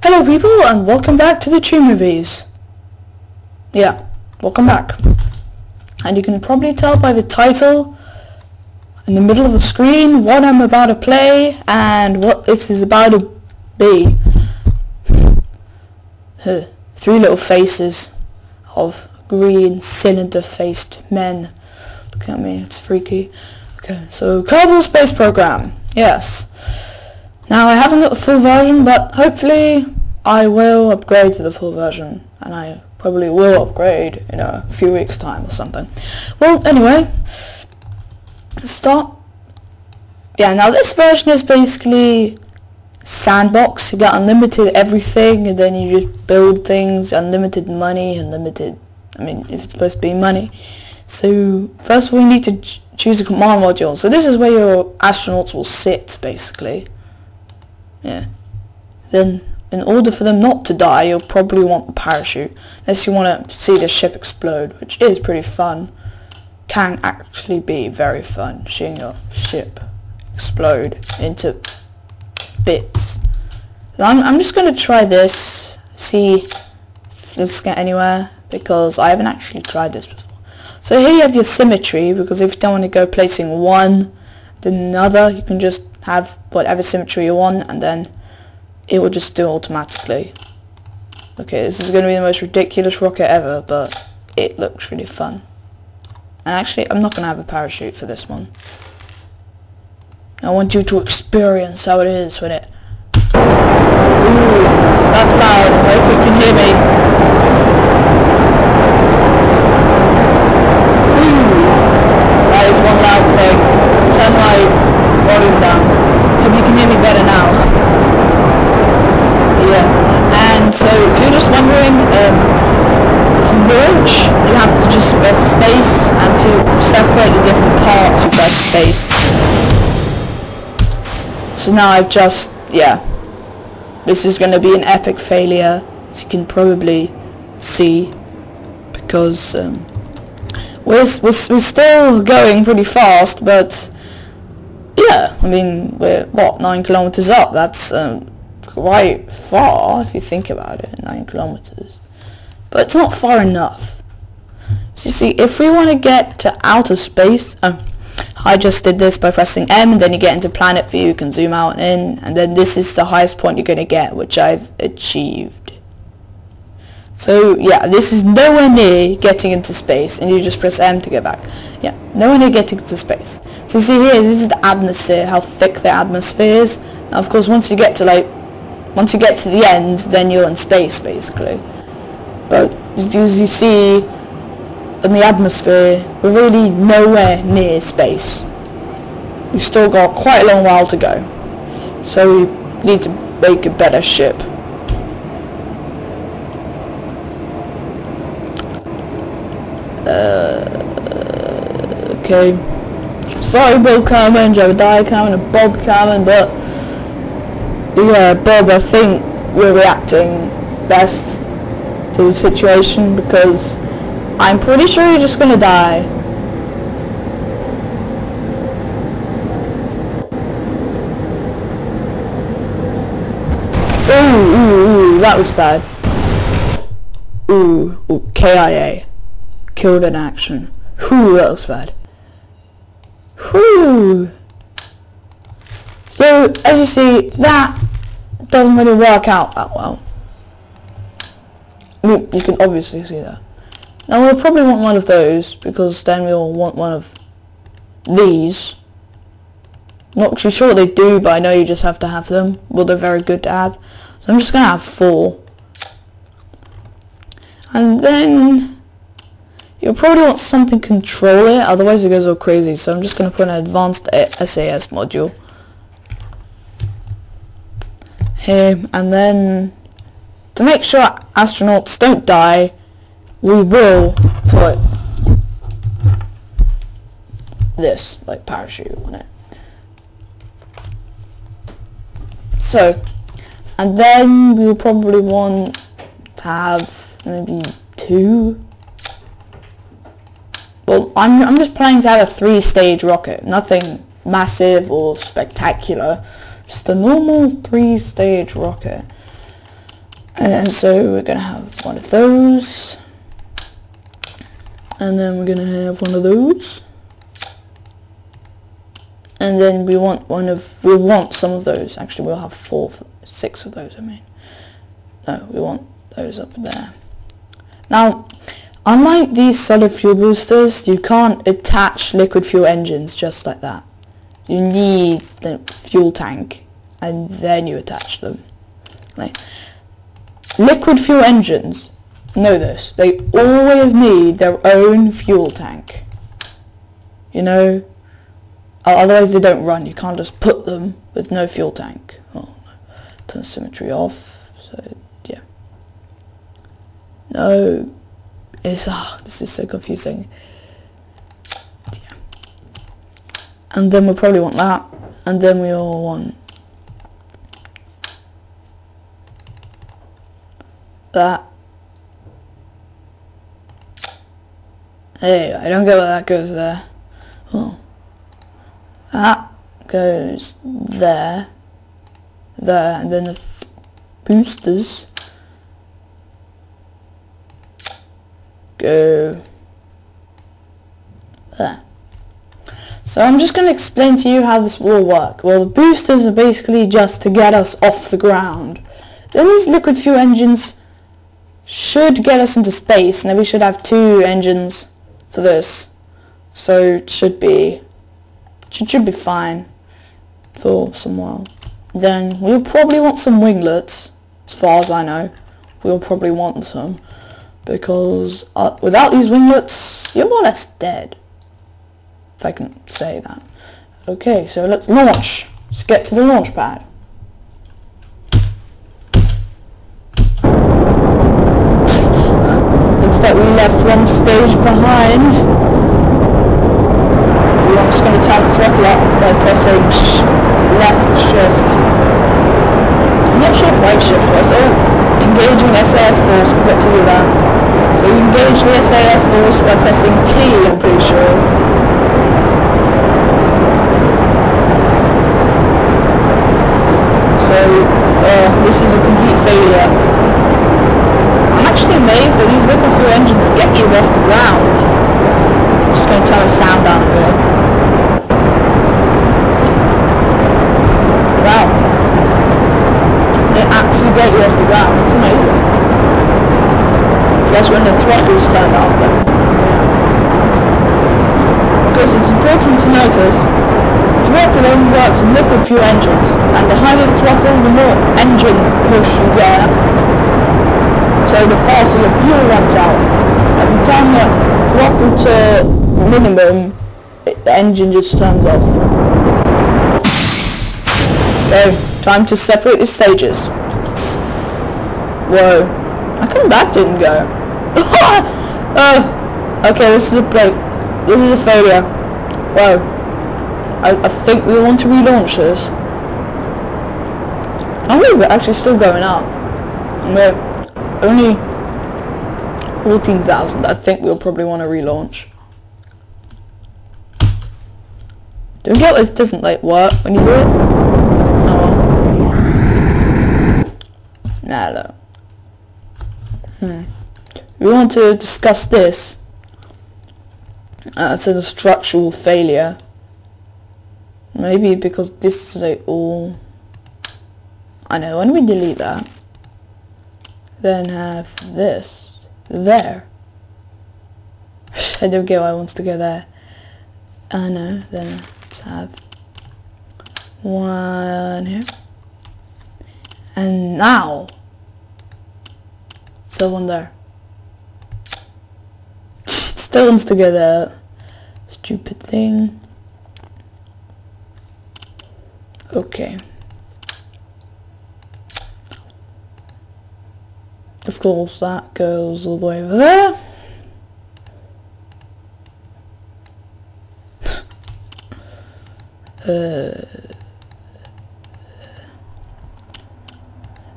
Hello people, and welcome back to the 2 movies. Yeah, welcome back. And you can probably tell by the title in the middle of the screen what I'm about to play and what this is about to be. 3 little faces of green cylinder-faced men. Look at me, it's freaky. Okay, so Kerbal Space Program, yes. Now I haven't got the full version, but hopefully I will upgrade to the full version, and I probably will upgrade in a few weeks time or something. Well, anyway, let's start. Yeah, now this version is basically sandbox. You got unlimited everything, and then you just build things, unlimited money, unlimited, if it's supposed to be money. So first of all you need to choose a command module. So this is where your astronauts will sit, basically. Yeah. Then, in order for them not to die, you'll probably want the parachute. Unless you want to see the ship explode, which is pretty fun. Can actually be very fun, seeing your ship explode into bits. I'm just going to try this, see if this get anywhere, because I haven't actually tried this before. So here you have your symmetry, because if you don't want to go placing one, then another, you can just have whatever symmetry you want, and then it will just do automatically. Okay, this is going to be the most ridiculous rocket ever, but it looks really fun. And actually, I'm not going to have a parachute for this one. I want you to experience how it is when it... Ooh, that's loud. I hope you can hear me. Ooh, that is one loud thing. Turn my volume down. Hope you can hear me better now. Yeah, and so if you're just wondering, to launch, you have to just press space, and to separate the different parts, you press space. So now I've just, yeah, this is going to be an epic failure, as you can probably see, because we're still going pretty fast, but yeah, we're, what, 9 kilometers up. That's quite far if you think about it, 9 kilometers. But it's not far enough. So you see, if we want to get to outer space, I just did this by pressing M, and then you get into planet view, you can zoom out and in, and then this is the highest point you're going to get, which I've achieved. So yeah, this is nowhere near getting into space, and you just press M to get back. Yeah, nowhere near getting into space. So you see here, this is the atmosphere, how thick the atmosphere is. Now of course once you get to the end, then you're in space basically. But as you see in the atmosphere, we're really nowhere near space. We've still got quite a long while to go. So we need to make a better ship. Okay. Sorry Bill Kerman, Jebediah Kerman and Bob Kerman, but yeah, Bob, I think we're reacting best to the situation, because I'm pretty sure you're just gonna die. Ooh, that was bad. Ooh, KIA. Killed in action. Ooh, that was bad. Whew. So, as you see, that doesn't really work out that well. You can obviously see that. Now we'll probably want one of those, because then we'll want one of these. Not actually sure what they do, but I know you just have to have them. Well, they're very good to have. So I'm just going to have 4. And then you'll probably want something to control it, otherwise it goes all crazy. So I'm just going to put an advanced SAS module here, and then to make sure astronauts don't die, we will put this, like, parachute on it. So, and then we'll probably want to have maybe 2. Well, I'm just planning to have a 3-stage rocket, nothing massive or spectacular, just a normal 3-stage rocket. And so we're going to have one of those. And then we're going to have one of those. And then we want some of those. Actually, we'll have 6 of those, I mean. No, we want those up there. Now, unlike these solid fuel boosters, you can't attach liquid fuel engines just like that. You need the fuel tank, and then you attach them. Like, liquid fuel engines, know this, they always need their own fuel tank. You know? Otherwise they don't run. You can't just put them with no fuel tank. Oh, turn symmetry off. So, yeah. No. This is so confusing. Yeah. And then we'll probably want that. And then we all want that. Hey, I don't get why that goes there. Oh. That goes there, and then the boosters go there. So I'm just going to explain to you how this will work. Well, the boosters are basically just to get us off the ground. Then these liquid fuel engines should get us into space, and then we should have 2 engines for this. So it should be fine for some while. Then we'll probably want some winglets, as far as I know. We'll probably want some, because without these winglets, you're more or less dead, if I can say that. Okay, so let's launch. Let's get to the launch pad. Looks like we left one stage behind. I'm just going to turn the throttle up by pressing left shift. I'm not sure if right shift was. Oh, engaging SAS force, forgot to do that. So you engage the SAS force by pressing T, I'm pretty sure. So, this is a complete failure. I'm actually amazed that these liquid fuel engines get you off the ground. I'm just going to turn the sound down a bit. Wow. They actually get you off the ground. It's amazing. Just when the throttle's turned up, then, yeah. Because it's important to notice, throttle only works with liquid fuel engines, and the higher the throttle, the more engine push you get. So the faster your fuel runs out. If you turn the throttle to minimum, the engine just turns off. Okay, time to separate the stages. Whoa. How come that didn't go? Oh! Okay, this is a break. This is a failure. Whoa. I think we want to relaunch this. I believe we're actually still going up. We're only 14,000. I think we'll probably want to relaunch. Don't get this doesn't like work when you do it. Nah, no. We want to discuss this. It's a structural failure. Maybe because this is like all... I know, when we delete that, then have this there. I don't get why it wants to go there. I know, then let's have one here. And now, so one there. It still wants to go there. Stupid thing. Okay. Of course, that goes all the way over there.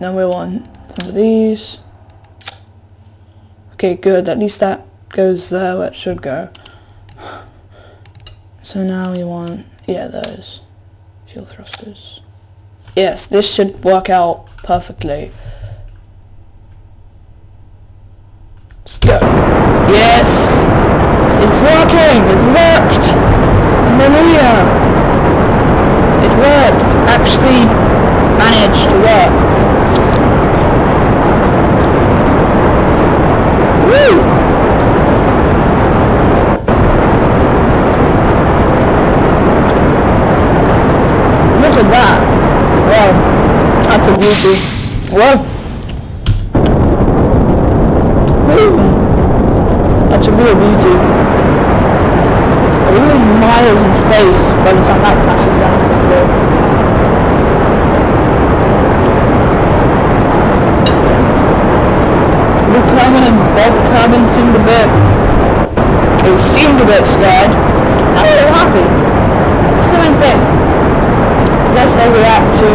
Now we want some of these. Okay, good. At least that goes there where it should go. So now we want, yeah, those fuel thrusters. Yes, this should work out perfectly. working! It's worked! Hallelujah! It worked! Actually managed to work. Woo! Look at that! Wow, that's a beauty. Whoa! That's a real beauty. We're really miles in space by the time that crashes down to the floor. Luke Herman and Bob Herman seemed a bit scared. Now they're happy. It's the main thing. I guess they react to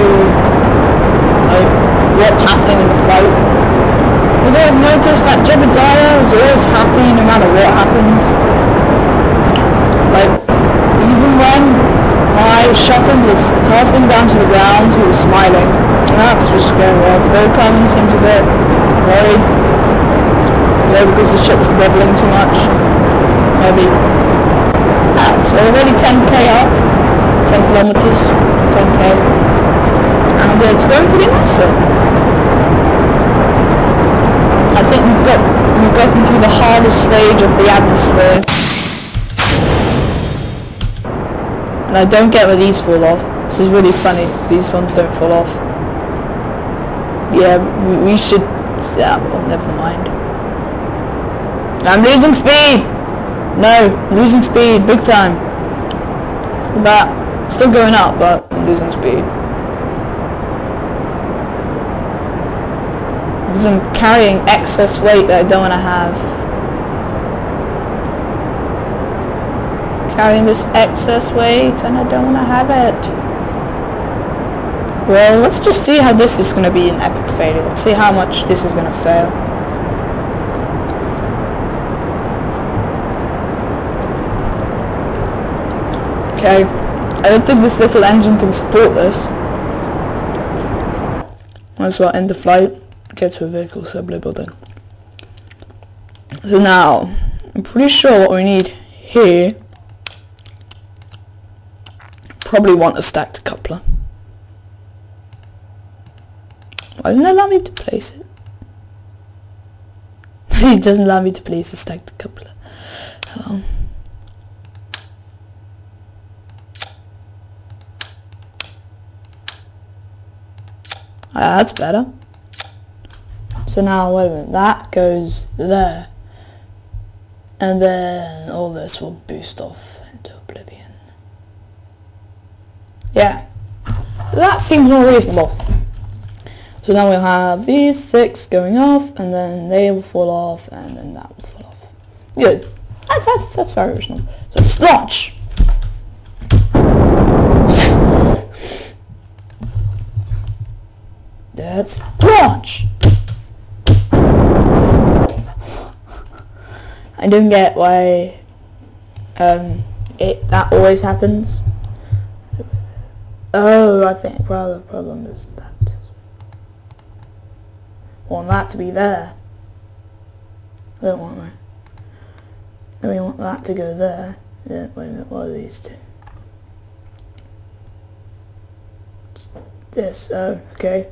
what's happening in the flight. You may have noticed that Jebediah is always happy no matter what happens. Like, even when my shuttle was hurtling down to the ground, he was smiling. And that's just scary. Bill Cummins seems a bit worried. Yeah, because the ship's wobbling too much. Maybe. So already 10k up. 10 kilometers. 10k. And it's going pretty nicely. I think we've gotten through the hardest stage of the atmosphere. And I don't get where these fall off. This is really funny. These ones don't fall off. Yeah, we should... Yeah, well, never mind. I'm losing speed! No, I'm losing speed, big time. But, still going up, but I'm losing speed. Because I'm carrying excess weight that I don't want to have. Carrying this excess weight and I don't want to have it. Well, let's just see how this is going to be an epic failure. Let's see how much this is going to fail. Okay, I don't think this little engine can support this. Might as well end the flight. Get to a vehicle assembly building. So now, I'm pretty sure what we need here, probably want a stacked coupler. Why doesn't it allow me to place it? It doesn't allow me to place a stacked coupler. That's better. So now, wait a minute, that goes there. And then all this will boost off into oblivion. Yeah. That seems more reasonable. So now we'll have these 6 going off, and then they will fall off, and then that will fall off. Good. That's very reasonable. So let's launch! Let's launch! I don't get why that always happens. Oh, I think the problem is that I want that to be there. I don't want that. Then we want that to go there. Yeah, wait a minute, what are these two? It's this, oh, okay.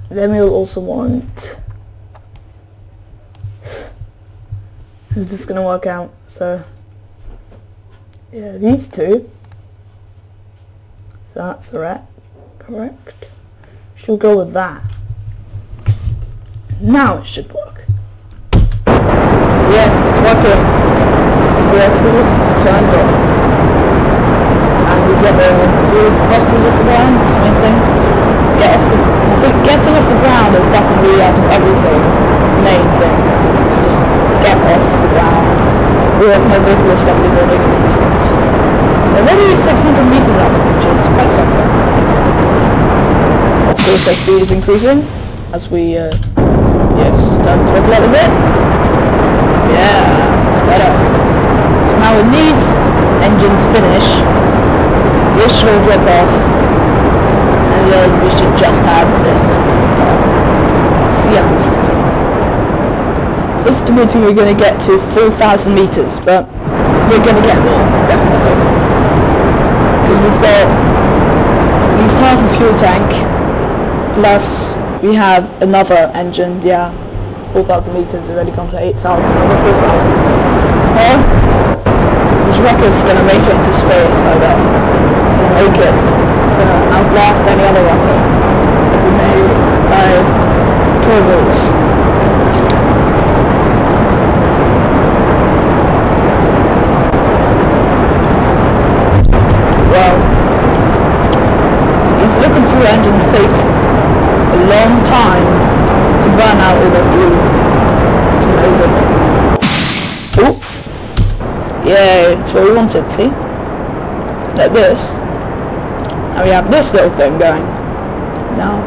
Then we'll also want... Is this going to work out? So, yeah, these two. So that's correct. She'll go with that. Now it should work. Yes, it's working. So that's is turned on. And we get the fuel thrusters off the ground, that's the main thing. I think getting off the ground is definitely out of everything the main thing. So just get off the ground. We have my vehicle assembly building in the distance. We're already 600 meters up, which is quite something. Of course our speed is increasing as we yes, turn the throttle a little bit. Yeah, it's better. So now when these engines finish, this should all drop off. And then we should just have this sea system. estimating we're going to get to 4,000 meters, but we're going to get more, definitely. Because we've got at least half a fuel tank, plus we have another engine, yeah. 4,000 meters, already gone to 8,000, another 4,000. Well, this rocket's going to make it into space, I bet. It's going to make it. It's going to outlast any other rocket that we made by kerbals. Well, these liquid fuel engines take a long time to burn out all their fuel. It's amazing. Oh! Yay, that's what we wanted, see? Like this. Now we have this little thing going. Now,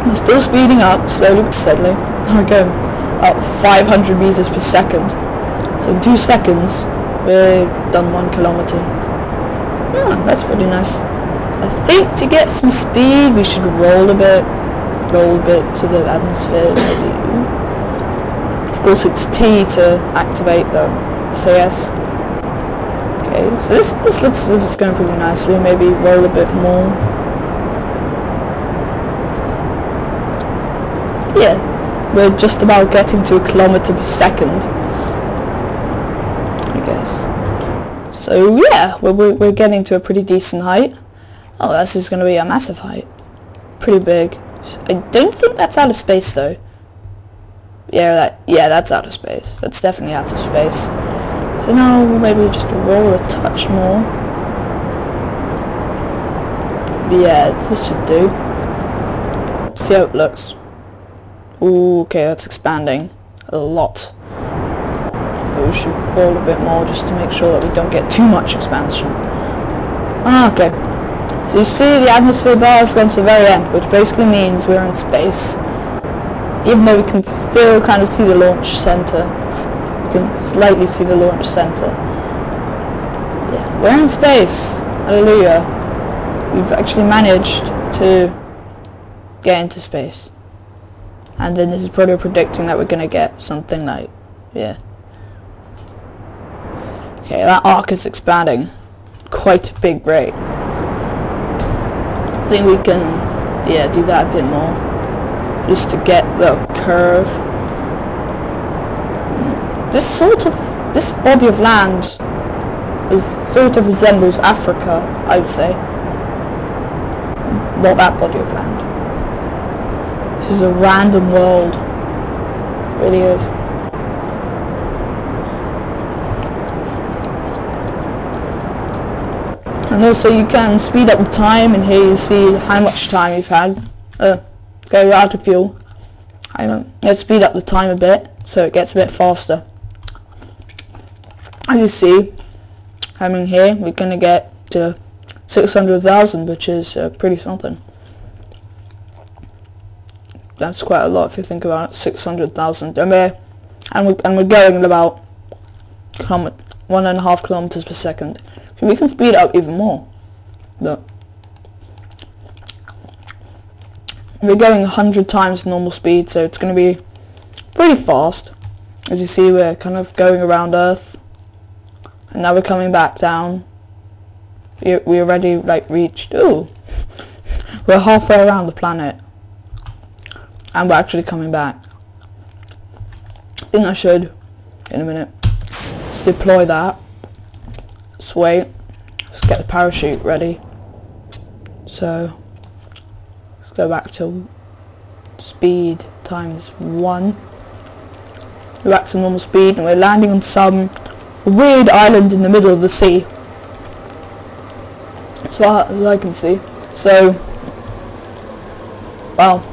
we're still speeding up, slowly but steadily. Now we're going up 500 meters per second. So in 2 seconds, we're done 1 kilometer. Yeah, that's pretty nice. I think to get some speed, we should roll a bit to the atmosphere, maybe. Of course, it's T to activate the SAS. Okay, so this looks as if it's going pretty nicely. Maybe roll a bit more. Yeah, we're just about getting to 1 kilometer per second, I guess. So yeah, we're getting to a pretty decent height. Oh, this is going to be a massive height. Pretty big. I don't think that's out of space though. Yeah, that's out of space. That's definitely out of space. So now maybe just roll a touch more. But yeah, this should do. See how it looks. Ooh, okay, that's expanding a lot. We should roll a bit more just to make sure that we don't get too much expansion. Ah, okay. So you see the atmosphere bar has gone to the very end, which basically means we're in space. Even though we can still kind of see the launch center. You can slightly see the launch center. Yeah, we're in space. Hallelujah. We've actually managed to get into space. And then this is probably predicting that we're going to get something like, yeah. Okay, that arc is expanding quite a big rate. I think we can, yeah, do that a bit more, just to get the curve. This body of land sort of resembles Africa, I would say. Not that body of land. This is a random world. It really is. And also you can speed up the time, and here you see how much time you've had. Go out of fuel. I don't. Let's speed up the time a bit so it gets a bit faster. As you see, coming here, we're gonna get to 600,000, which is pretty something. That's quite a lot if you think about it. 600,000, and we're going at about 1.5 kilometers per second. So we can speed up even more. Look. We're going 100 times normal speed, so it's going to be pretty fast. As you see, we're kind of going around Earth, and now we're coming back down. We already reached. Ooh, we're halfway around the planet, and we're actually coming back. I think I should, in a minute, let's deploy that. Let's wait. Let's get the parachute ready. So let's go back to speed times 1. We're back to normal speed, and we're landing on some weird island in the middle of the sea. As far as I can see. So, well,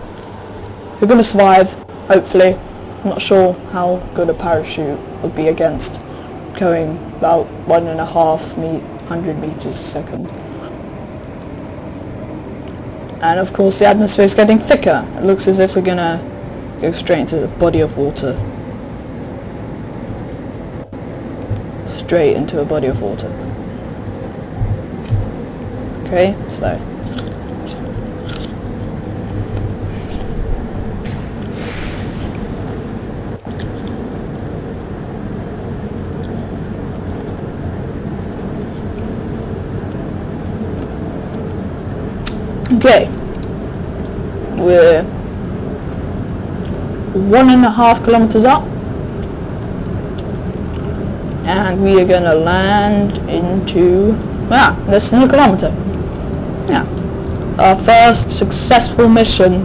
we're going to survive, hopefully. I'm not sure how good a parachute would be against going about 1.5 meters a second. And of course the atmosphere is getting thicker. It looks as if we're going to go straight into the body of water. Straight into a body of water. Okay, so Okay. We're 1.5 kilometers up. And we are gonna land into less than a kilometer. Yeah. Our first successful mission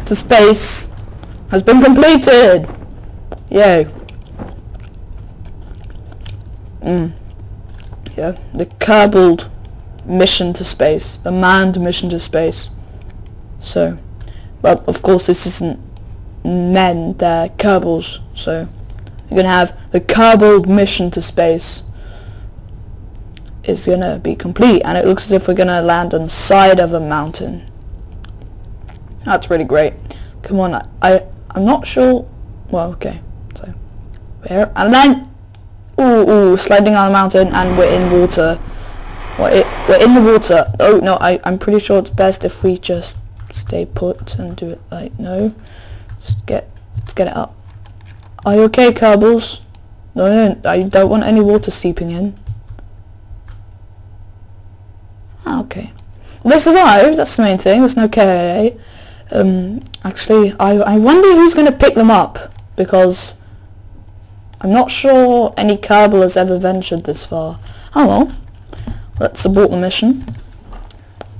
to space has been completed. Yay. Yeah, the kerbal mission to space, the manned mission to space. So, but of course this isn't men, they're kerbals, so you're gonna have the kerbal mission to space is gonna be complete, and it looks as if we're gonna land on the side of a mountain. That's really great. Come on, I'm not sure. Well, okay, so there, and then sliding on a mountain, and we're in water. We're in the water. Oh no, I'm pretty sure it's best if we just stay put and do it like no. Let's get it up. Are you okay, kerbals? No, I don't want any water seeping in. Okay. They survived, that's the main thing, there's no KIA. Actually, I wonder who's going to pick them up, because I'm not sure any kerbal has ever ventured this far. Oh well, let's abort the mission.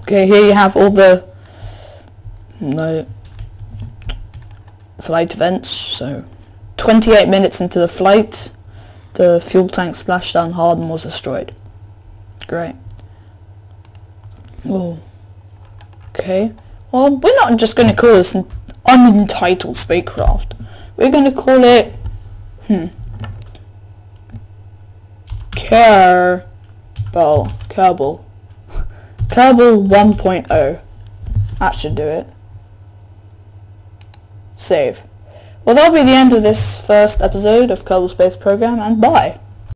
Okay, here you have all the flight events. So 28 minutes into the flight, the fuel tank splashed down hard and was destroyed. Great. Oh. Okay. Well, we're not just going to call this an unentitled spacecraft. We're going to call it kerbal 1.0. That should do it. Save. Well, that'll be the end of this first episode of Kerbal Space Program, and bye.